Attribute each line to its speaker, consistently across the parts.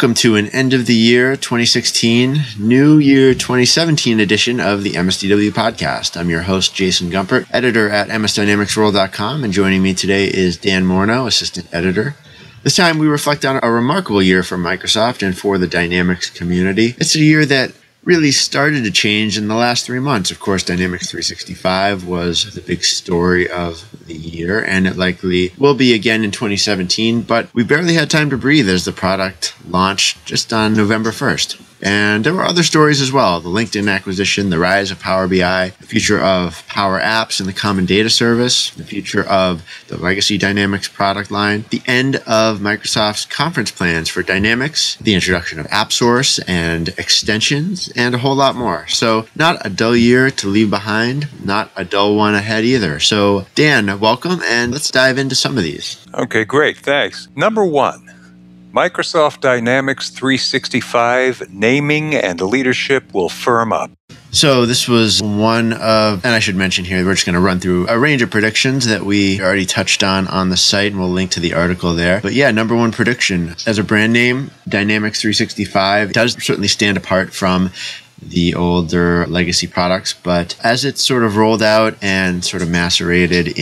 Speaker 1: Welcome to an end of the year 2016, New Year 2017 edition of the MSDW podcast. I'm your host, Jason Gumpert, editor at MSDynamicsWorld.com, and joining me today is Dan Morneau, assistant editor. This time we reflect on a remarkable year for Microsoft and for the Dynamics community. It's a year that really started to change in the last 3 months. Of course, Dynamics 365 was the big story of the year, and it likely will be again in 2017, but we barely had time to breathe as the product launched just on November 1st. And there were other stories as well. The LinkedIn acquisition, the rise of Power BI, the future of Power Apps and the Common Data Service, the future of the legacy Dynamics product line, the end of Microsoft's conference plans for Dynamics, the introduction of AppSource and extensions, and a whole lot more. So not a dull year to leave behind, not a dull one ahead either. So Dan, welcome, and let's dive into some of these.
Speaker 2: Okay, great. Thanks. Number one. Microsoft Dynamics 365 naming and leadership will firm up.
Speaker 1: So this was one of, and I should mention here, we're just going to run through a range of predictions that we already touched on the site, and we'll link to the article there. But yeah, number one prediction, as a brand name, Dynamics 365 does certainly stand apart from the older legacy products, but as it's sort of rolled out and sort of macerated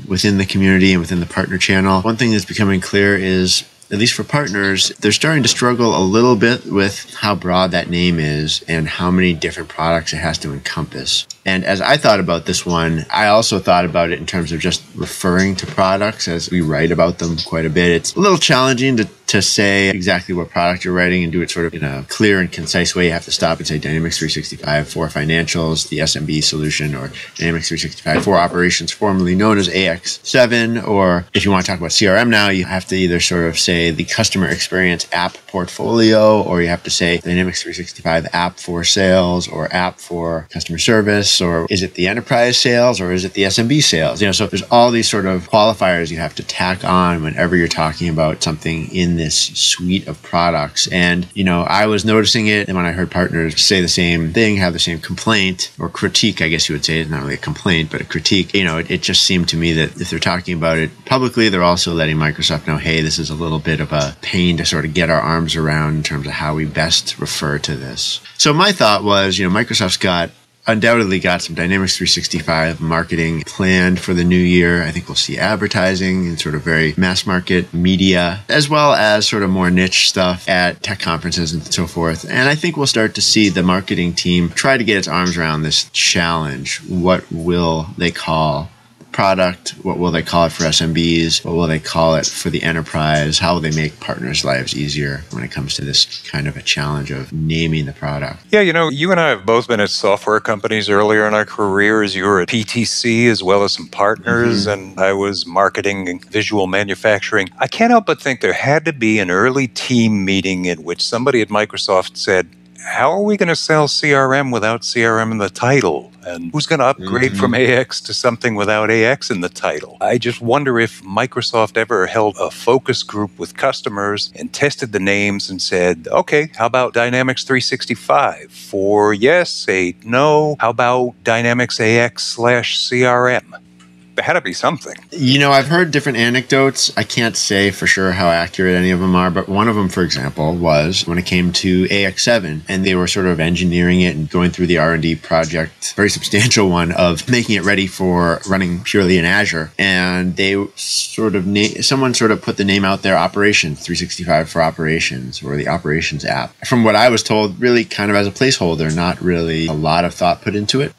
Speaker 1: within the community and within the partner channel, one thing that's becoming clear is, at least for partners, they're starting to struggle a little bit with how broad that name is and how many different products it has to encompass. And as I thought about this one, I also thought about it in terms of just referring to products as we write about them quite a bit. It's a little challenging to say exactly what product you're writing and do it sort of in a clear and concise way. You have to stop and say Dynamics 365 for financials, the SMB solution, or Dynamics 365 for operations, formerly known as AX7. Or if you want to talk about CRM now, you have to either sort of say the customer experience app portfolio, or you have to say Dynamics 365 app for sales or app for customer service, or is it the enterprise sales or is it the SMB sales? So there's all these sort of qualifiers you have to tack on whenever you're talking about something in this suite of products. And, I was noticing it, and when I heard partners say the same thing, have the same complaint or critique, I guess you would say, it's not really a complaint, but a critique, it just seemed to me that if they're talking about it publicly, they're also letting Microsoft know, hey, this is a little bit of a pain to sort of get our arms around in terms of how we best refer to this. So my thought was, Microsoft's undoubtedly got some Dynamics 365 marketing planned for the new year. I think we'll see advertising and sort of very mass market media, as well as sort of more niche stuff at tech conferences and so forth. And I think we'll start to see the marketing team try to get its arms around this challenge. What will they call product? What will they call it for SMBs? What will they call it for the enterprise? How will they make partners' lives easier when it comes to this kind of a challenge of naming the product?
Speaker 2: Yeah, you and I have both been at software companies earlier in our careers. You were at PTC as well as some partners, and I was marketing and visual manufacturing. I can't help but think there had to be an early team meeting in which somebody at Microsoft said, how are we going to sell CRM without CRM in the title? And who's going to upgrade from AX to something without AX in the title? I just wonder if Microsoft ever held a focus group with customers and tested the names and said, okay, how about Dynamics 365? 4 yes, 8 no. How about Dynamics AX/CRM? There had to be something.
Speaker 1: I've heard different anecdotes. I can't say for sure how accurate any of them are, but one of them, for example, was when it came to AX7, and they were sort of engineering it and going through the R&D project, very substantial one, of making it ready for running purely in Azure. And they someone sort of put the name out there, Operations 365 for Operations, or the Operations app. From what I was told, really kind of as a placeholder, not really a lot of thought put into it.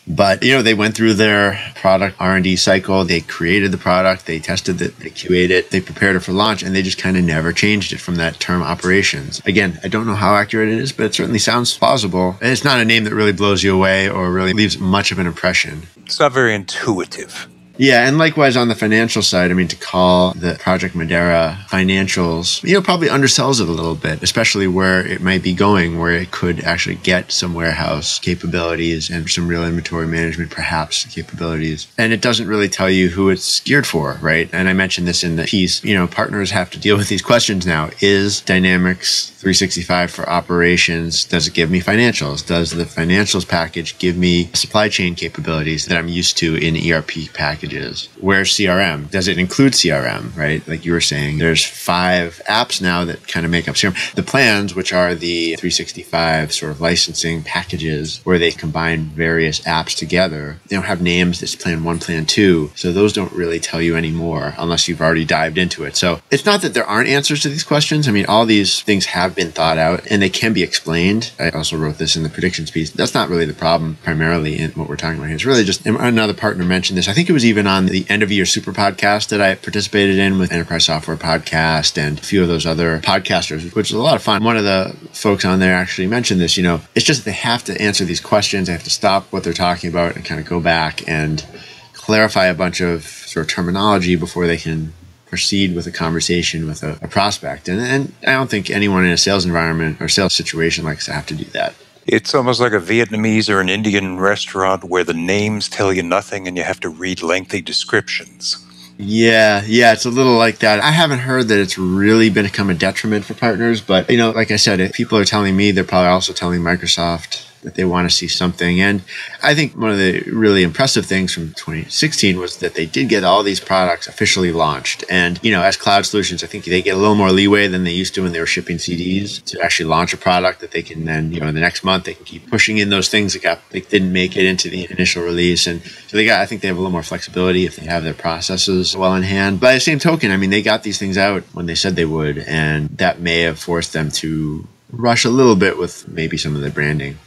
Speaker 1: But, they went through their product R&D cycle. They created the product. They tested it. They QA'd it. They prepared it for launch. And they just kind of never changed it from that term operations. Again, I don't know how accurate it is, but it certainly sounds plausible. And it's not a name that really blows you away or really leaves much of an impression.
Speaker 2: It's not very intuitive.
Speaker 1: Yeah, and likewise on the financial side, to call the Project Madeira financials, probably undersells it a little bit, especially where it might be going, where it could actually get some warehouse capabilities and some real inventory management, perhaps, capabilities. And it doesn't really tell you who it's geared for, right? And I mentioned this in the piece, partners have to deal with these questions now. Is Dynamics 365 for operations, does it give me financials? Does the financials package give me supply chain capabilities that I'm used to in ERP package? packages. Where's CRM? Does it include CRM, right? Like you were saying, there's 5 apps now that kind of make up CRM. The plans, which are the 365 sort of licensing packages where they combine various apps together, they don't have names. It's plan 1, plan 2. So those don't really tell you anymore unless you've already dived into it. So it's not that there aren't answers to these questions. I mean, all these things have been thought out and they can be explained. I also wrote this in the predictions piece. That's not really the problem primarily in what we're talking about here. It's really just another partner mentioned this. I think it was even on the end of year super podcast that I participated in with Enterprise Software Podcast and a few of those other podcasters, which was a lot of fun. One of the folks on there actually mentioned this, it's just that they have to answer these questions. They have to stop what they're talking about and kind of go back and clarify a bunch of sort of terminology before they can proceed with a conversation with a prospect. And I don't think anyone in a sales environment or sales situation likes to have to do that.
Speaker 2: It's almost like a Vietnamese or an Indian restaurant where the names tell you nothing and you have to read lengthy descriptions.
Speaker 1: Yeah, it's a little like that. I haven't heard that it's really become a detriment for partners, but like I said, if people are telling me, they're probably also telling Microsoft that they want to see something. And I think one of the really impressive things from 2016 was that they did get all these products officially launched. And, as cloud solutions, I think they get a little more leeway than they used to when they were shipping CDs to actually launch a product that they can then, in the next month, they can keep pushing in those things that they didn't make it into the initial release. And so I think they have a little more flexibility if they have their processes well in hand. By the same token, I mean, they got these things out when they said they would, and that may have forced them to rush a little bit with maybe some of the branding.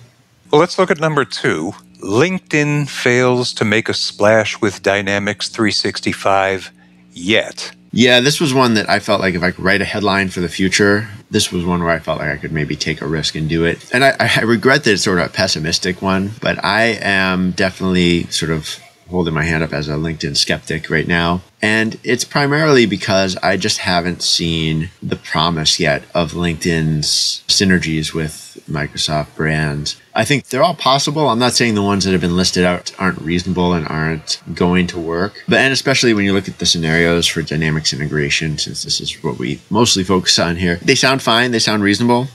Speaker 2: Well, let's look at number 2. LinkedIn fails to make a splash with Dynamics 365 yet.
Speaker 1: Yeah, this was one that I felt like if I could write a headline for the future, this was one where I felt like I could maybe take a risk and do it. And I regret that it's sort of a pessimistic one, but I am definitely sort of holding my hand up as a LinkedIn skeptic right now. And it's primarily because I just haven't seen the promise yet of LinkedIn's synergies with Microsoft brands. I think they're all possible. I'm not saying the ones that have been listed out aren't reasonable and aren't going to work. And especially when you look at the scenarios for Dynamics integration, since this is what we mostly focus on here, they sound fine. They sound reasonable.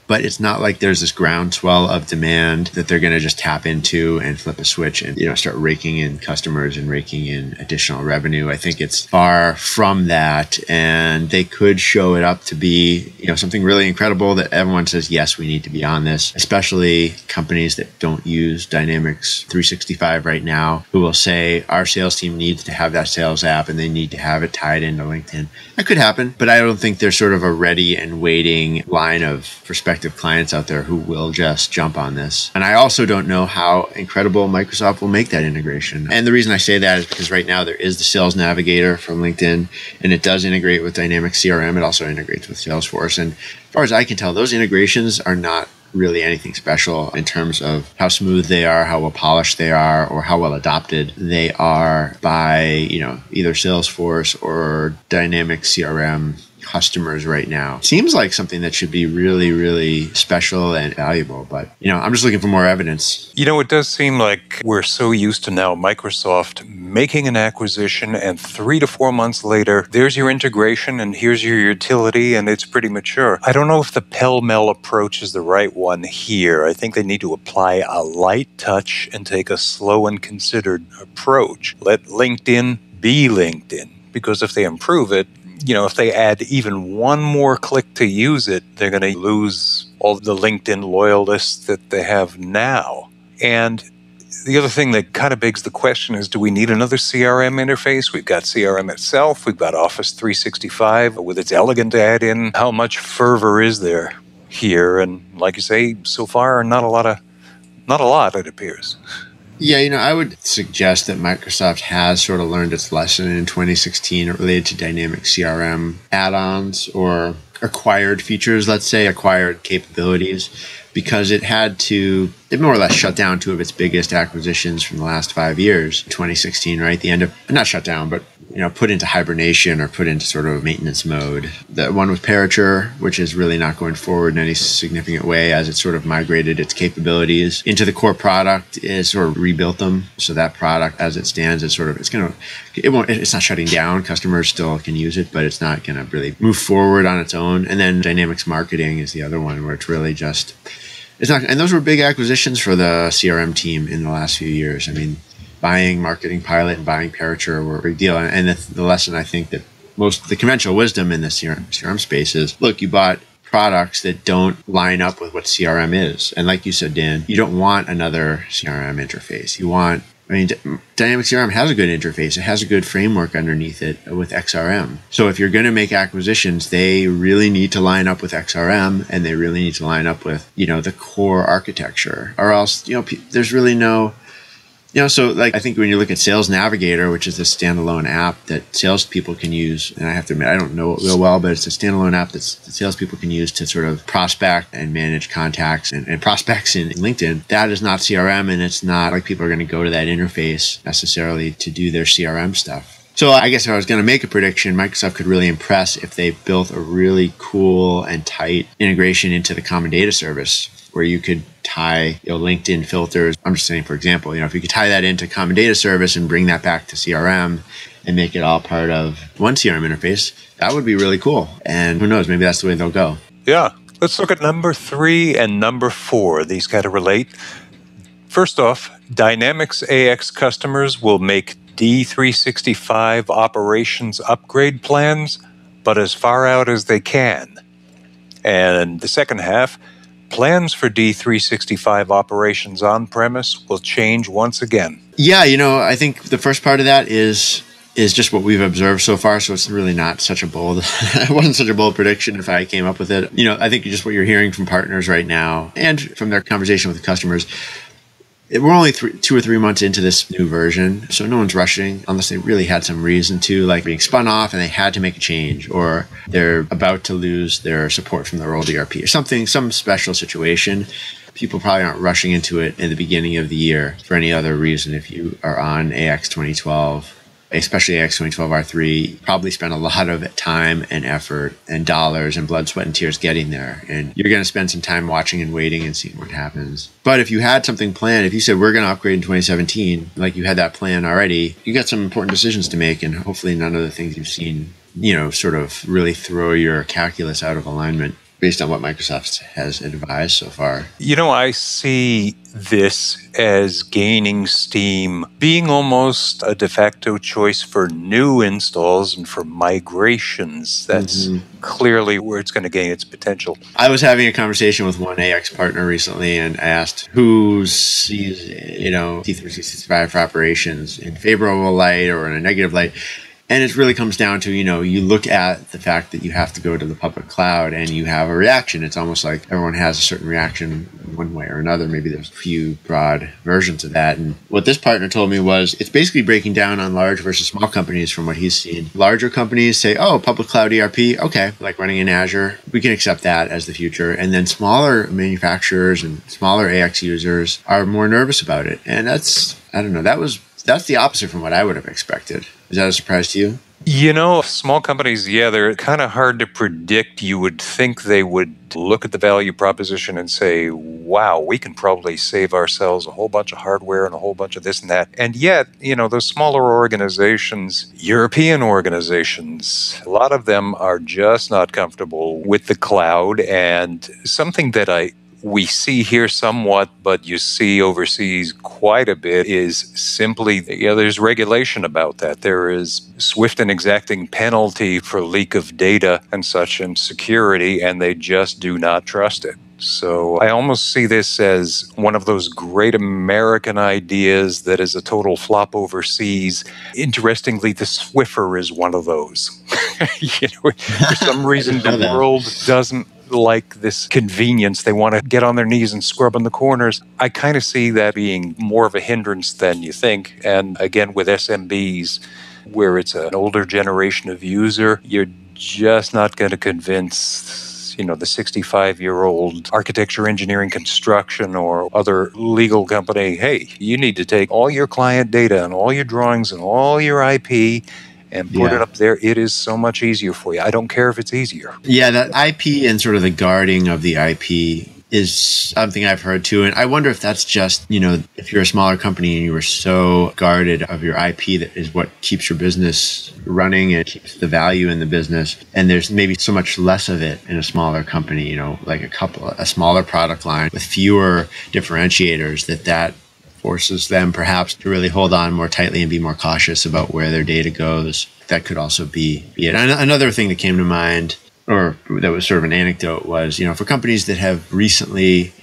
Speaker 1: But it's not like there's this groundswell of demand that they're going to just tap into and flip a switch and start raking in customers and raking in additional revenue. I think it's far from that, and they could show it up to be something really incredible that everyone says, yes, we need to be on this, especially companies that don't use Dynamics 365 right now, who will say our sales team needs to have that sales app and they need to have it tied into LinkedIn. That could happen, but I don't think there's sort of a ready and waiting line of prospective clients out there who will just jump on this. And I also don't know how incredible Microsoft will make that integration. And the reason I say that is because right now there is the Sales Navigator from LinkedIn, and it does integrate with Dynamics CRM. It also integrates with Salesforce. And as far as I can tell, those integrations are not really anything special in terms of how smooth they are, how well polished they are, or how well adopted they are by, either Salesforce or Dynamics CRM customers right now. Seems like something that should be really, really special and valuable, but I'm just looking for more evidence.
Speaker 2: It does seem like we're so used to now Microsoft making an acquisition and 3 to 4 months later, there's your integration and here's your utility and it's pretty mature. I don't know if the pell-mell approach is the right one here. I think they need to apply a light touch and take a slow and considered approach. Let LinkedIn be LinkedIn, because if they improve it, if they add even one more click to use it, they're going to lose all the LinkedIn loyalists that they have now. And the other thing that kind of begs the question is, do we need another CRM interface? We've got CRM itself. We've got Office 365 with its elegant add-in. How much fervor is there here? And like you say, so far, not a lot, it appears.
Speaker 1: Yeah, I would suggest that Microsoft has sort of learned its lesson in 2016 related to dynamic CRM add-ons or acquired features, let's say, acquired capabilities, because it more or less shut down 2 of its biggest acquisitions from the last 5 years, 2016, right? The end of, not shut down, but put into hibernation or put into sort of maintenance mode. The one with Parature, which is really not going forward in any significant way as it sort of migrated its capabilities into the core product, is sort of rebuilt them. So that product as it stands is it's not shutting down. Customers still can use it, but it's not going to really move forward on its own. And then Dynamics Marketing is the other one where it's really just, it's not, and those were big acquisitions for the CRM team in the last few years. I mean, buying Marketing Pilot and buying Parature were a big deal. And the lesson I think that the conventional wisdom in the CRM space is, look, you bought products that don't line up with what CRM is. And like you said, Dan, you don't want another CRM interface. Dynamics CRM has a good interface. It has a good framework underneath it with XRM. So if you're going to make acquisitions, they really need to line up with XRM, and they really need to line up with, the core architecture, or else, there's really no, so like I think when you look at Sales Navigator, which is a standalone app that salespeople can use, and I have to admit, I don't know it real well, but it's a standalone app that salespeople can use to sort of prospect and manage contacts and prospects in LinkedIn. That is not CRM, and it's not like people are going to go to that interface necessarily to do their CRM stuff. So I guess if I was going to make a prediction, Microsoft could really impress if they built a really cool and tight integration into the common data service, where you could tie LinkedIn filters. I'm just saying, for example, if you could tie that into common data service and bring that back to CRM and make it all part of one CRM interface, that would be really cool. And who knows, maybe that's the way they'll go.
Speaker 2: Yeah. Let's look at number 3 and number 4. These kind of relate. First off, Dynamics AX customers will make D365 operations upgrade plans, but as far out as they can. And the second half, plans for D365 operations on-premise will change once again.
Speaker 1: Yeah, I think the first part of that is just what we've observed so far, so it's really not such a bold, it wasn't such a bold prediction if I came up with it. I think just what you're hearing from partners right now and from their conversation with the customers, we're only 2 or 3 months into this new version, so no one's rushing unless they really had some reason to, like being spun off and they had to make a change, or they're about to lose their support from their old ERP or something, some special situation. People probably aren't rushing into it in the beginning of the year for any other reason. If you are on AX 2012, especially AX 2012 R3, probably spent a lot of time and effort and dollars and blood, sweat, and tears getting there. And you're going to spend some time watching and waiting and seeing what happens. But if you had something planned, if you said we're going to upgrade in 2017, like you had that plan already, you got some important decisions to make, and hopefully none of the things you've seen, sort of really throw your calculus out of alignment based on what Microsoft has advised so far.
Speaker 2: I see this as gaining steam, being almost a de facto choice for new installs and for migrations. That's clearly where it's going to gain its potential.
Speaker 1: I was having a conversation with one AX partner recently, and I asked who sees, D365 for operations in favorable light or in a negative light. And it really comes down to, you look at the fact that you have to go to the public cloud and you have a reaction. It's almost like everyone has a certain reaction one way or another. Maybe there's a few broad versions of that. And what this partner told me was it's basically breaking down on large versus small companies from what he's seen. Larger companies say, oh, public cloud ERP, okay, like running in Azure, we can accept that as the future. And then smaller manufacturers and smaller AX users are more nervous about it. And that's the opposite from what I would have expected. Is that a surprise to you?
Speaker 2: Small companies, they're kind of hard to predict. You would think they would look at the value proposition and say, wow, we can probably save ourselves a whole bunch of hardware and a whole bunch of this and that. And yet, those smaller organizations, European organizations, a lot of them are just not comfortable with the cloud. And something that we see here somewhat, but you see overseas quite a bit, is simply, there's regulation about that. There is swift and exacting penalty for leak of data and such and security, and they just do not trust it. So I almost see this as one of those great American ideas that is a total flop overseas. Interestingly, the Swiffer is one of those. For some reason, the world doesn't like this convenience. They want to get on their knees and scrub in the corners. I kind of see that being more of a hindrance than you think. And again, with SMBs, where it's an older generation of user, you're just not going to convince, the 65-year-old architecture, engineering, construction, or other legal company, hey, you need to take all your client data and all your drawings and all your IP and put it up there. It is so much easier for you. I don't care if it's easier. Yeah,
Speaker 1: that IP and sort of the guarding of the IP is something I've heard too. And I wonder if that's just, if you're a smaller company and you were so guarded of your IP, that is what keeps your business running and keeps the value in the business. And there's maybe so much less of it in a smaller company, like a smaller product line with fewer differentiators, that forces them perhaps to really hold on more tightly and be more cautious about where their data goes. That could also be it. Another thing that came to mind, or that was sort of an anecdote, was, for companies that have recently,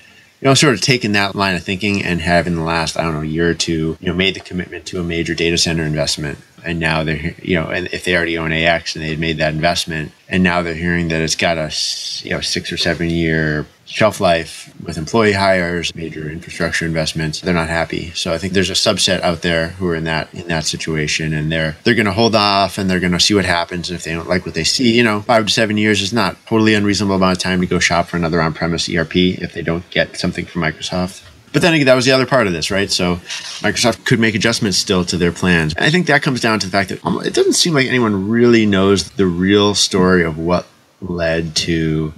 Speaker 1: sort of taken that line of thinking and have in the last, year or two, made the commitment to a major data center investment. And now they're, and if they already own AX and they had made that investment, and now they're hearing that it's got a, 6 or 7 year shelf life with employee hires, major infrastructure investments, they're not happy. So I think there's a subset out there who are in that situation, and they're going to hold off and they're going to see what happens. And if they don't like what they see, 5 to 7 years is not totally unreasonable amount of time to go shop for another on-premise ERP if they don't get something from Microsoft. But then again, that was the other part of this, right? So Microsoft could make adjustments still to their plans. And I think that comes down to the fact that it doesn't seem like anyone really knows the real story of what led to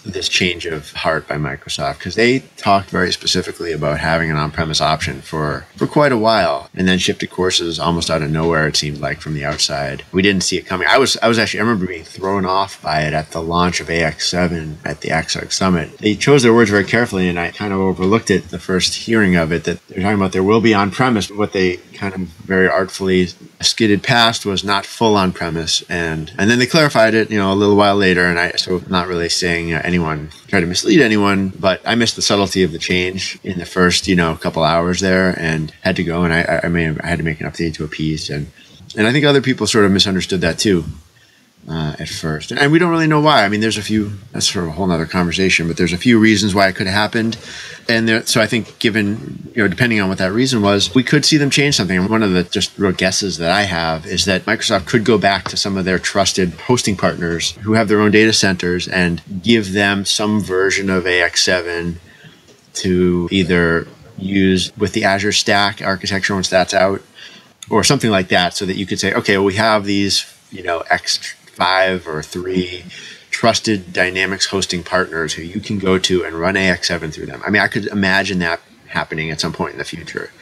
Speaker 1: this change of heart by Microsoft, because they talked very specifically about having an on-premise option for quite a while, and then shifted courses almost out of nowhere, it seemed like, from the outside. We didn't see it coming. I remember being thrown off by it at the launch of AX7 at the AXARC Summit. They chose their words very carefully, and I kind of overlooked it the first hearing of it, that they're talking about there will be on-premise, but what they kind of very artfully skidded past was not full on-premise, and then they clarified it, a little while later, and so not really saying anyone try to mislead anyone, but I missed the subtlety of the change in the first, couple hours there, and had to go, and I had to make an update to a piece, and I think other people sort of misunderstood that too. At first. And we don't really know why. I mean, there's a few, that's sort of a whole nother conversation, but there's a few reasons why it could have happened. And so I think given, depending on what that reason was, we could see them change something. And one of the just real guesses that I have is that Microsoft could go back to some of their trusted hosting partners who have their own data centers and give them some version of AX7 to either use with the Azure Stack architecture once that's out, or something like that, so that you could say, okay, well, we have these, X5 or 3 trusted Dynamics hosting partners who you can go to and run AX7 through them. I mean, I could imagine that happening at some point in the future,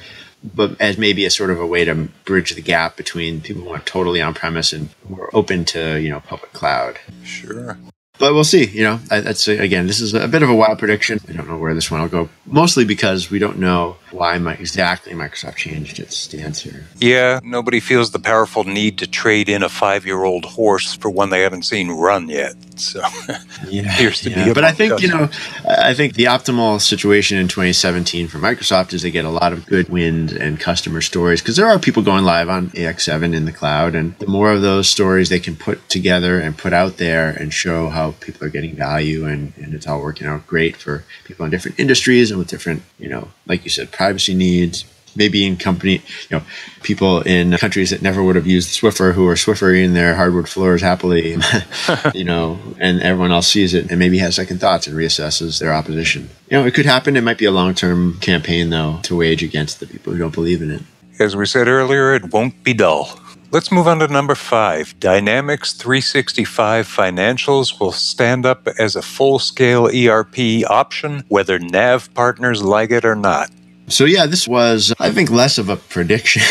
Speaker 1: but as maybe a sort of a way to bridge the gap between people who are totally on-premise and who are open to, public cloud.
Speaker 2: Sure.
Speaker 1: But we'll see, that's, again, this is a bit of a wild prediction. I don't know where this one will go, mostly because we don't know why exactly Microsoft changed its stance here.
Speaker 2: Yeah, nobody feels the powerful need to trade in a 5-year-old horse for one they haven't seen run yet. So appears to be.
Speaker 1: But I think, I think the optimal situation in 2017 for Microsoft is they get a lot of good wins and customer stories, because there are people going live on AX7 in the cloud, and the more of those stories they can put together and put out there and show how people are getting value, and it's all working out great for people in different industries and with different, like you said, privacy needs. Maybe in people in countries that never would have used Swiffer who are Swiffering their hardwood floors happily, and everyone else sees it and maybe has second thoughts and reassesses their opposition. It could happen. It might be a long-term campaign, though, to wage against the people who don't believe in it.
Speaker 2: As we said earlier, it won't be dull. Let's move on to number 5. Dynamics 365 Financials will stand up as a full-scale ERP option, whether NAV partners like it or not.
Speaker 1: So yeah, this was, I think, less of a prediction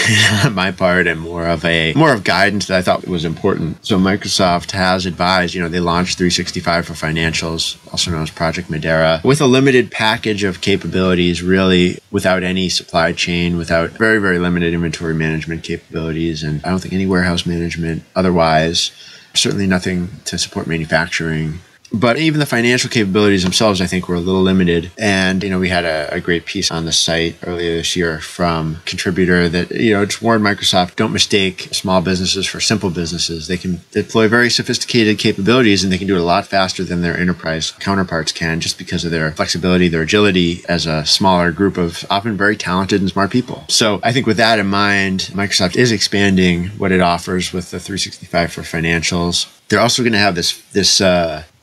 Speaker 1: on my part and more of guidance that I thought was important. So Microsoft has advised, they launched 365 for Financials, also known as Project Madeira, with a limited package of capabilities, really without any supply chain, without very, very limited inventory management capabilities, and I don't think any warehouse management otherwise, certainly nothing to support manufacturing. But even the financial capabilities themselves, I think, were a little limited. And, we had a great piece on the site earlier this year from a contributor that, just warned Microsoft, don't mistake small businesses for simple businesses. They can deploy very sophisticated capabilities, and they can do it a lot faster than their enterprise counterparts can, just because of their flexibility, their agility as a smaller group of often very talented and smart people. So I think with that in mind, Microsoft is expanding what it offers with the 365 for Financials. They're also going to have this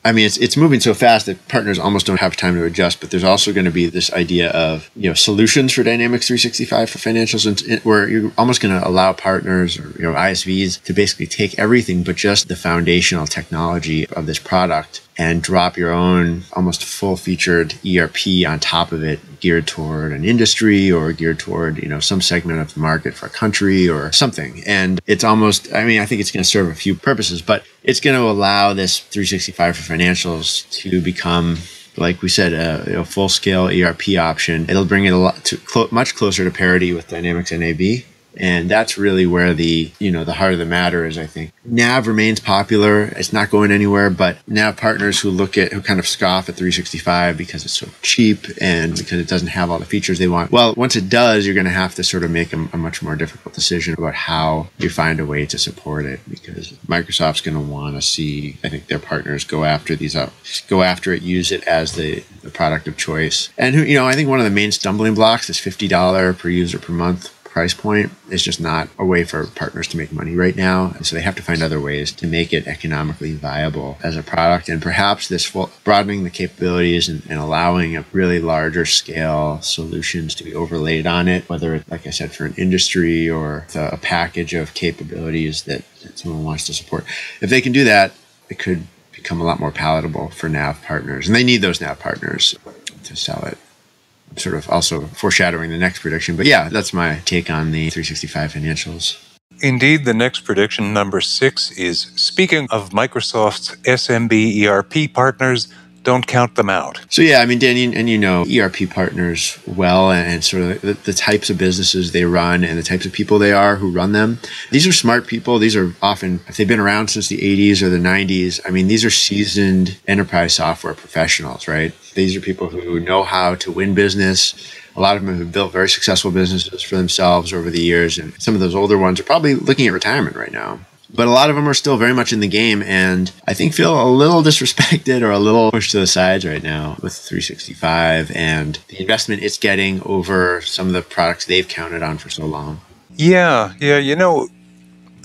Speaker 1: it's moving so fast that partners almost don't have time to adjust, but there's also going to be this idea of, solutions for Dynamics 365 for Financials, and where you're almost going to allow partners or, ISVs to basically take everything but just the foundational technology of this product and drop your own almost full-featured ERP on top of it, geared toward an industry or geared toward, some segment of the market for a country or something. And it's almost, I think it's going to serve a few purposes, but it's going to allow this 365 for Financials to become like we said, a full-scale ERP option. It'll bring it a lot much closer to parity with Dynamics NAV. And that's really where the heart of the matter is, I think. Nav remains popular. It's not going anywhere, but Nav partners who kind of scoff at 365 because it's so cheap and because it doesn't have all the features they want. Well, once it does, you're going to have to sort of make a much more difficult decision about how you find a way to support it, because Microsoft's going to want to see, I think, their partners go after it, use it as the product of choice. And I think one of the main stumbling blocks is $50 per user per month price point is just not a way for partners to make money right now. And so they have to find other ways to make it economically viable as a product. And perhaps this broadening the capabilities and allowing a really larger scale solutions to be overlaid on it, whether it's, like I said, for an industry or a package of capabilities that someone wants to support. If they can do that, it could become a lot more palatable for NAV partners. And they need those NAV partners to sell it. Sort of also foreshadowing the next prediction. But yeah, that's my take on the 365 financials.
Speaker 2: Indeed, the next prediction, number 6, is speaking of Microsoft's SMB ERP partners, don't count them out. So
Speaker 1: yeah, I mean, Dan, and ERP partners well, and sort of the types of businesses they run and the types of people they are who run them. These are smart people. These are often, if they've been around since the 80s or the 90s, I mean, these are seasoned enterprise software professionals, right? These are people who know how to win business. A lot of them have built very successful businesses for themselves over the years. And some of those older ones are probably looking at retirement right now. But a lot of them are still very much in the game, and I think feel a little disrespected or a little pushed to the sides right now with 365 and the investment it's getting over some of the products they've counted on for so long.
Speaker 2: Yeah.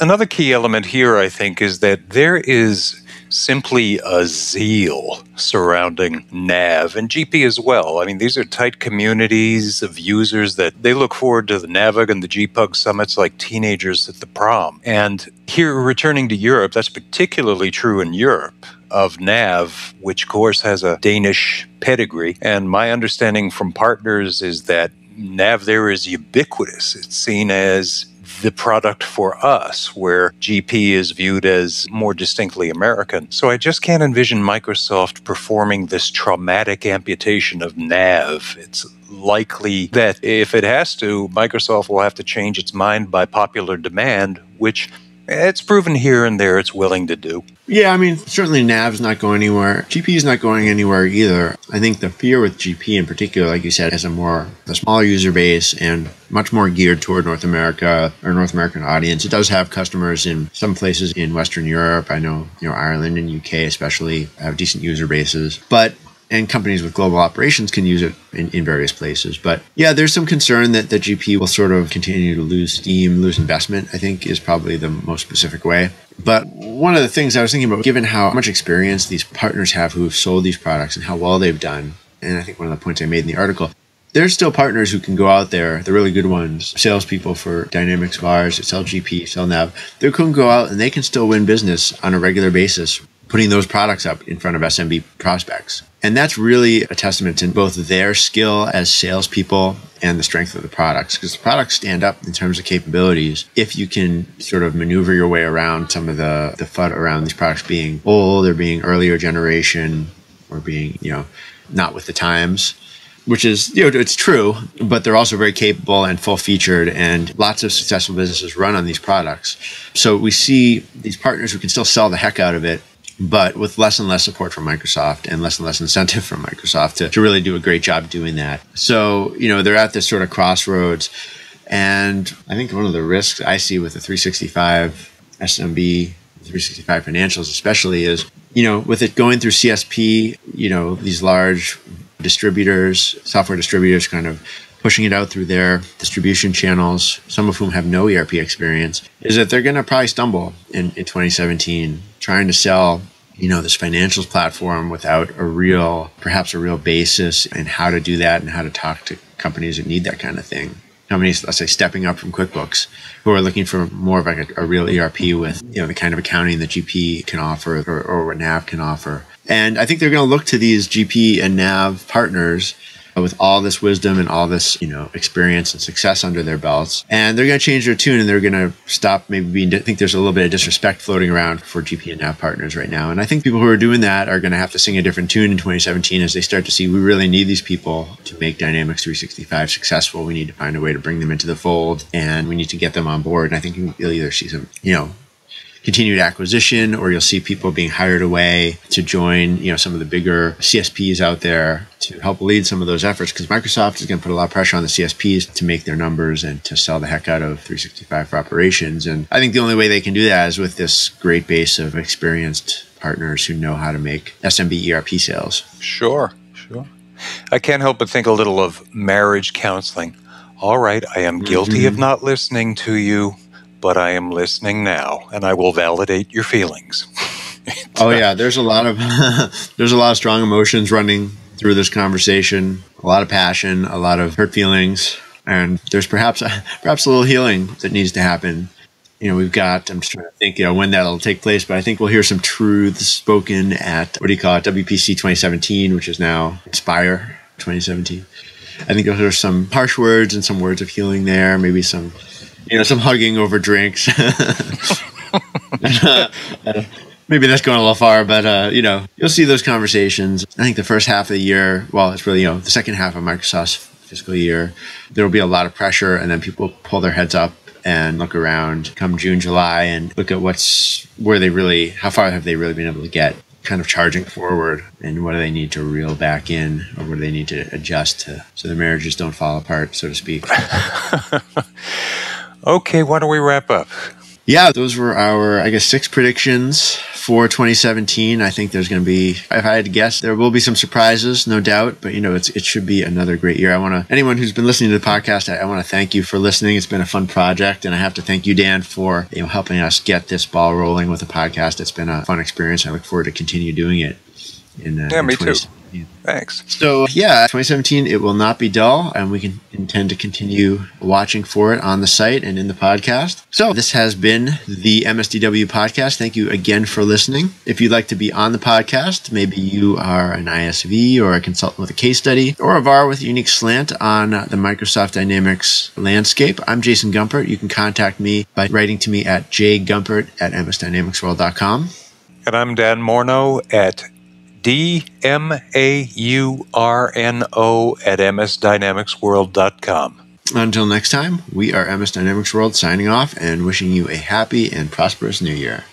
Speaker 2: Another key element here, I think, is that there is simply a zeal surrounding NAV and GP as well. I mean, these are tight communities of users that they look forward to the NAVIG and the GPUG summits like teenagers at the prom. And here, returning to Europe, that's particularly true in Europe of NAV, which of course has a Danish pedigree. And my understanding from partners is that NAV there is ubiquitous. It's seen as the product for us, where GP is viewed as more distinctly American. So I just can't envision Microsoft performing this traumatic amputation of NAV. It's likely that if it has to, Microsoft will have to change its mind by popular demand, which it's proven here and there it's willing to do.
Speaker 1: Yeah, I mean, certainly NAV's not going anywhere. GP is not going anywhere either. I think the fear with GP in particular, like you said, has a smaller user base and much more geared toward North America or North American audience. It does have customers in some places in Western Europe. I know, Ireland and UK especially have decent user bases, and companies with global operations can use it in various places. But yeah, there's some concern that the GP will sort of continue to lose steam, lose investment, I think is probably the most specific way. But one of the things I was thinking about, given how much experience these partners have who have sold these products and how well they've done, and I think one of the points I made in the article, there's still partners who can go out there, the really good ones, salespeople for Dynamics VARs that sell GP, sell NAV, they can go out and they can still win business on a regular basis, putting those products up in front of SMB prospects. And that's really a testament to both their skill as salespeople and the strength of the products, because the products stand up in terms of capabilities if you can sort of maneuver your way around some of the FUD around these products being old or being earlier generation or being, not with the times, which is, it's true, but they're also very capable and full featured, and lots of successful businesses run on these products. So we see these partners who can still sell the heck out of it, but with less and less support from Microsoft and less incentive from Microsoft to really do a great job doing that. So, they're at this sort of crossroads. And I think one of the risks I see with the 365 SMB, 365 financials especially is, with it going through CSP, these large distributors, software distributors kind of pushing it out through their distribution channels, some of whom have no ERP experience, is that they're going to probably stumble in 2017 trying to sell, this financials platform without perhaps a real basis in how to do that and how to talk to companies that need that kind of thing. Companies, let's say, stepping up from QuickBooks, who are looking for more of like a real ERP with, the kind of accounting that GP can offer or what NAV can offer. And I think they're going to look to these GP and NAV partners with all this wisdom and all this, experience and success under their belts. And they're going to change their tune, and they're going to stop maybe I think there's a little bit of disrespect floating around for GP and NAV partners right now. And I think people who are doing that are going to have to sing a different tune in 2017 as they start to see we really need these people to make Dynamics 365 successful. We need to find a way to bring them into the fold, and we need to get them on board. And I think you'll either see some, continued acquisition, or you'll see people being hired away to join, some of the bigger CSPs out there to help lead some of those efforts, because Microsoft is going to put a lot of pressure on the CSPs to make their numbers and to sell the heck out of 365 for operations. And I think the only way they can do that is with this great base of experienced partners who know how to make SMB ERP sales.
Speaker 2: Sure. I can't help but think a little of marriage counseling. All right, I am guilty of not listening to you, but I am listening now, and I will validate your feelings.
Speaker 1: Oh yeah, there's a lot of strong emotions running through this conversation, a lot of passion, a lot of hurt feelings, and there's perhaps a little healing that needs to happen. I'm just trying to think, when that'll take place, but I think we'll hear some truths spoken at, WPC 2017, which is now Inspire 2017. I think you'll hear some harsh words and some words of healing there, maybe some hugging over drinks. Maybe that's going a little far, but, you'll see those conversations. I think the first half of the year, it's really, the second half of Microsoft's fiscal year, there will be a lot of pressure, and then people pull their heads up and look around come June, July, and look at how far have they really been able to get, kind of charging forward, and what do they need to reel back in, or what do they need to adjust to so their marriages don't fall apart, so to speak.
Speaker 2: Okay, why don't we wrap up?
Speaker 1: Yeah, those were our, 6 predictions for 2017. I think there's going to be, if I had to guess, there will be some surprises, no doubt, but it should be another great year. Anyone who's been listening to the podcast, I want to thank you for listening. It's been a fun project, and I have to thank you, Dan, for helping us get this ball rolling with the podcast. It's been a fun experience. I look forward to continue doing it.
Speaker 2: Me too. Thanks.
Speaker 1: So, 2017, it will not be dull, and we can intend to continue watching for it on the site and in the podcast. So, this has been the MSDW podcast. Thank you again for listening. If you'd like to be on the podcast, maybe you are an ISV or a consultant with a case study, or a VAR with a unique slant on the Microsoft Dynamics landscape, I'm Jason Gumpert. You can contact me by writing to me at jgumpert@msdynamicsworld.com.
Speaker 2: And I'm Dan Morneau at DMAURNO@msdynamicsworld.com.
Speaker 1: Until next time, we are MS Dynamics World signing off and wishing you a happy and prosperous new year.